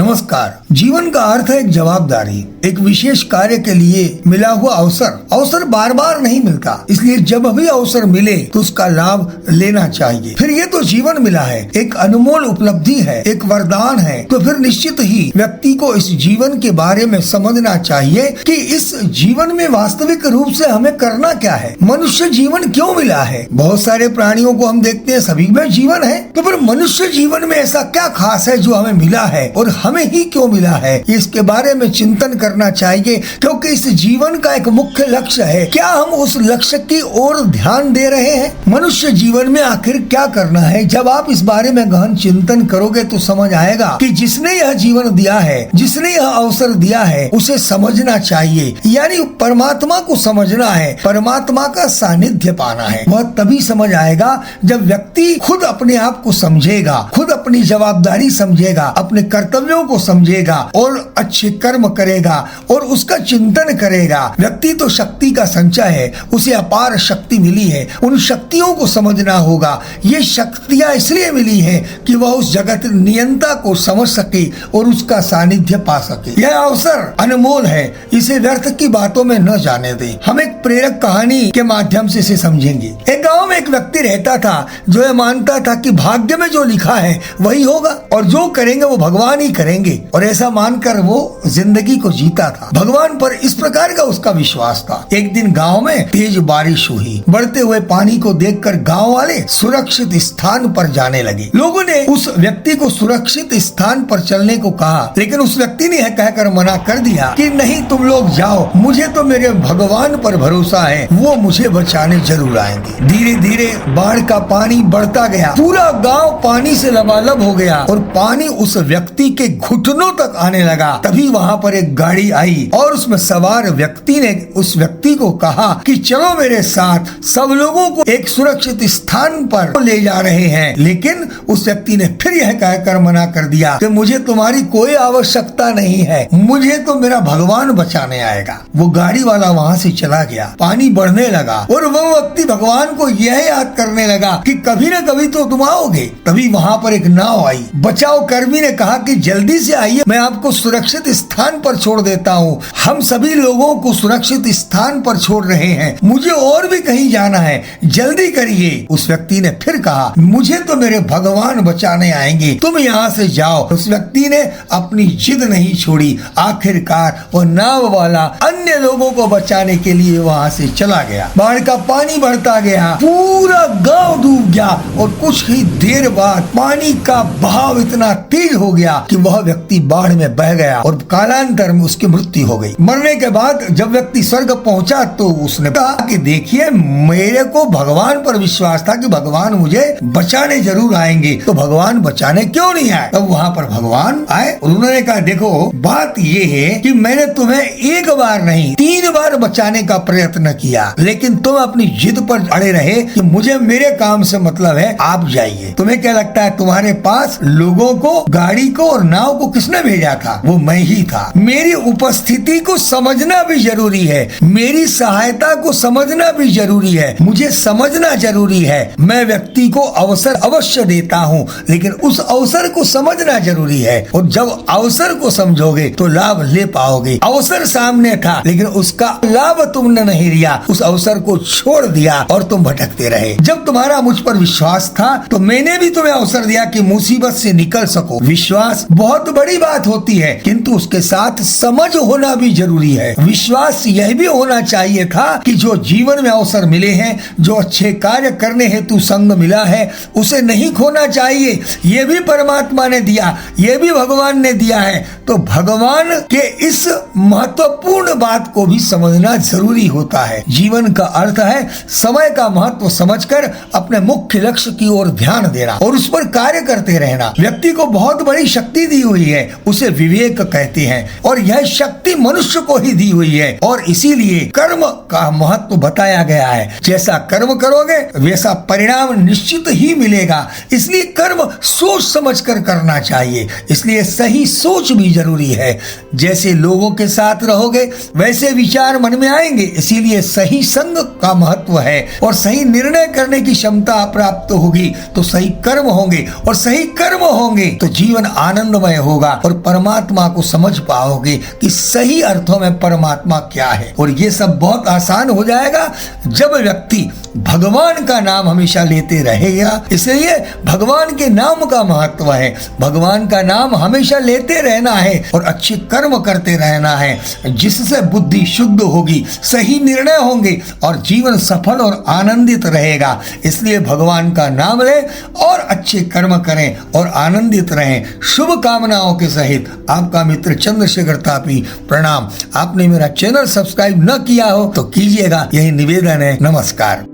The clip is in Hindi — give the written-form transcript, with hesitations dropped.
नमस्कार। जीवन का अर्थ है एक जवाबदारी, एक विशेष कार्य के लिए मिला हुआ अवसर बार बार नहीं मिलता, इसलिए जब भी अवसर मिले तो उसका लाभ लेना चाहिए। फिर ये तो जीवन मिला है, एक अनमोल उपलब्धि है, एक वरदान है, तो फिर निश्चित ही व्यक्ति को इस जीवन के बारे में समझना चाहिए कि इस जीवन में वास्तविक रूप से हमें करना क्या है। मनुष्य जीवन क्यों मिला है? बहुत सारे प्राणियों को हम देखते हैं, सभी में जीवन है, तो फिर मनुष्य जीवन में ऐसा क्या खास है जो हमें मिला है और हमें ही क्यों मिला है, इसके बारे में चिंतन करना चाहिए। क्योंकि इस जीवन का एक मुख्य लक्ष्य है, क्या हम उस लक्ष्य की ओर ध्यान दे रहे हैं? मनुष्य जीवन में आखिर क्या करना है? जब आप इस बारे में गहन चिंतन करोगे तो समझ आएगा कि जिसने यह जीवन दिया है, जिसने यह अवसर दिया है, उसे समझना चाहिए। यानी परमात्मा को समझना है, परमात्मा का सानिध्य पाना है। वह तभी समझ आएगा जब व्यक्ति खुद अपने आप को समझेगा, खुद अपनी जवाबदारी समझेगा, अपने कर्तव्यों को समझेगा और अच्छे कर्म करेगा और उसका चिंतन करेगा। व्यक्ति तो शक्ति का संचय है, उसे अपार शक्ति मिली है, उन शक्तियों को समझना होगा। ये शक्तियाँ इसलिए मिली है कि वह उस जगत नियंता को समझ सके और उसका सानिध्य पा सके। यह अवसर अनमोल है, इसे व्यर्थ की बातों में न जाने दें। हम एक प्रेरक कहानी के माध्यम से इसे समझेंगे। एक गाँव में एक व्यक्ति रहता था जो यह मानता था कि भाग्य में जो लिखा है वही होगा और जो करेंगे वो भगवान ही करेंगे, और ऐसा मानकर वो जिंदगी को जीता था। भगवान पर इस प्रकार का उसका विश्वास था। एक दिन गांव में तेज बारिश हुई। बढ़ते हुए पानी को देखकर गांव वाले सुरक्षित स्थान पर जाने लगे। लोगों ने उस व्यक्ति को सुरक्षित स्थान पर चलने को कहा, लेकिन उस व्यक्ति ने यह कहकर मना कर दिया कि नहीं, तुम लोग जाओ, मुझे तो मेरे भगवान पर भरोसा है, वो मुझे बचाने जरूर आएंगे। धीरे धीरे बाढ़ का पानी बढ़ता गया, पूरा गाँव पानी से लबालब हो गया और पानी उस व्यक्ति के घुटनों तक आने लगा। तभी वहाँ पर एक गाड़ी आई और उसमें सवार व्यक्ति ने उस व्यक्ति को कहा कि चलो मेरे साथ, सब लोगों को एक सुरक्षित स्थान पर ले जा रहे हैं। लेकिन उस व्यक्ति ने फिर यह कहकर मना कर दिया कि मुझे तुम्हारी कोई आवश्यकता नहीं है, मुझे तो मेरा भगवान बचाने आएगा। वो गाड़ी वाला वहाँ से चला गया। पानी बढ़ने लगा और वो व्यक्ति भगवान को यह याद करने लगा कि कभी न कभी तो तुम आओगे। तभी वहाँ पर एक नाव आई। बचाव कर्मी ने कहा कि जल्दी से आइए, मैं आपको सुरक्षित स्थान पर छोड़ देता हूँ। हम सभी लोगों को सुरक्षित स्थान पर छोड़ रहे हैं, मुझे और भी कहीं जाना है, जल्दी करिए। उस व्यक्ति ने फिर कहा मुझे तो मेरे भगवान बचाने आएंगे, तुम यहाँ से जाओ। उस व्यक्ति ने अपनी जिद नहीं छोड़ी। आखिरकार वो नाव वाला अन्य लोगों को बचाने के लिए वहाँ से चला गया। बाढ़ का पानी बढ़ता गया, पूरा गाँव डूब गया और कुछ ही देर बाद पानी का बहाव इतना तेज हो गया कि वह व्यक्ति बाढ़ में बह गया और कालांतर में उसकी मृत्यु हो गई। मरने के बाद जब व्यक्ति स्वर्ग पहुंचा तो उसने कहा कि देखिए, मेरे को भगवान पर विश्वास था कि भगवान मुझे बचाने जरूर आएंगे, तो भगवान बचाने क्यों नहीं आए? तब वहाँ पर भगवान आए और उन्होंने कहा देखो, बात ये है कि मैंने तुम्हें एक बार नहीं 3 बार बचाने का प्रयत्न किया, लेकिन तुम अपनी जिद पर अड़े रहे कि मुझे मेरे काम से मतलब है, आप जाइए। तुम्हें क्या लगता है तुम्हारे पास लोगों को, गाड़ी को और नाव को किसने भेजा था? वो मैं ही था। मेरी उपस्थिति को समझना भी जरूरी है, मेरी सहायता को समझना भी जरूरी है, मुझे समझना जरूरी है। मैं व्यक्ति को अवसर अवश्य देता हूँ, लेकिन उस अवसर को समझना जरूरी है, और जब अवसर को समझोगे तो लाभ ले पाओगे। अवसर सामने था लेकिन उसका लाभ तुमने नहीं लिया, उस अवसर को छोड़ दिया और तुम भटकते रहे। जब तुम्हारा मुझ पर विश्वास था तो मैंने भी तुम्हें अवसर दिया कि मुसीबत से निकल सको। विश्वास बहुत बड़ी बात होती है, किंतु उसके साथ समझ होना भी जरूरी है। विश्वास यह भी होना चाहिए था कि जो जीवन में अवसर मिले हैं, जो अच्छे कार्य करने हेतु संग मिला है, उसे नहीं खोना चाहिए। ये भी परमात्मा ने दिया, ये भी भगवान ने दिया है। तो भगवान के इस महत्वपूर्ण बात को भी समझना जरूरी होता है। जीवन का अर्थ है समय का महत्व समझकर अपने मुख्य लक्ष्य की ओर ध्यान देना और उस पर कार्य करते रहना। व्यक्ति को बहुत बड़ी शक्ति दी हुई है, उसे विवेक कहते हैं, और यह शक्ति मनुष्य को ही दी हुई है, और इसीलिए कर्म का महत्व बताया गया है। जैसा कर्म करोगे वैसा परिणाम निश्चित ही मिलेगा। इसलिए कर्म सोच समझ कर करना चाहिए, इसलिए सही सोच भी जरूरी है। जैसे लोगों के साथ रहोगे वैसे विचार मन में आएंगे, इसीलिए सही संग का महत्व है, और सही निर्णय करने की क्षमता प्राप्त होगी तो सही कर्म होंगे, और सही कर्म होंगे तो जीवन आनंदमय होगा और परमात्मा को समझ पाओगे कि सही अर्थों में परमात्मा क्या है। और ये सब बहुत आसान हो जाएगा जब व्यक्ति भगवान का नाम हमेशा लेते रहेगा। इसलिए भगवान के नाम का महत्व है, भगवान का नाम हमेशा लेते रहना है और अच्छे कर्म करते रहना है, जिससे बुद्धि शुद्ध होगी, सही निर्णय होंगे और जीवन सफल और आनंदित रहेगा। इसलिए भगवान का नाम लें और अच्छे कर्म करें और आनंदित रहें। शुभ कामनाओं के सहित आपका मित्र चंद्रशेखर तापी। प्रणाम। आपने मेरा चैनल सब्सक्राइब न किया हो तो कीजिएगा, यही निवेदन है। नमस्कार।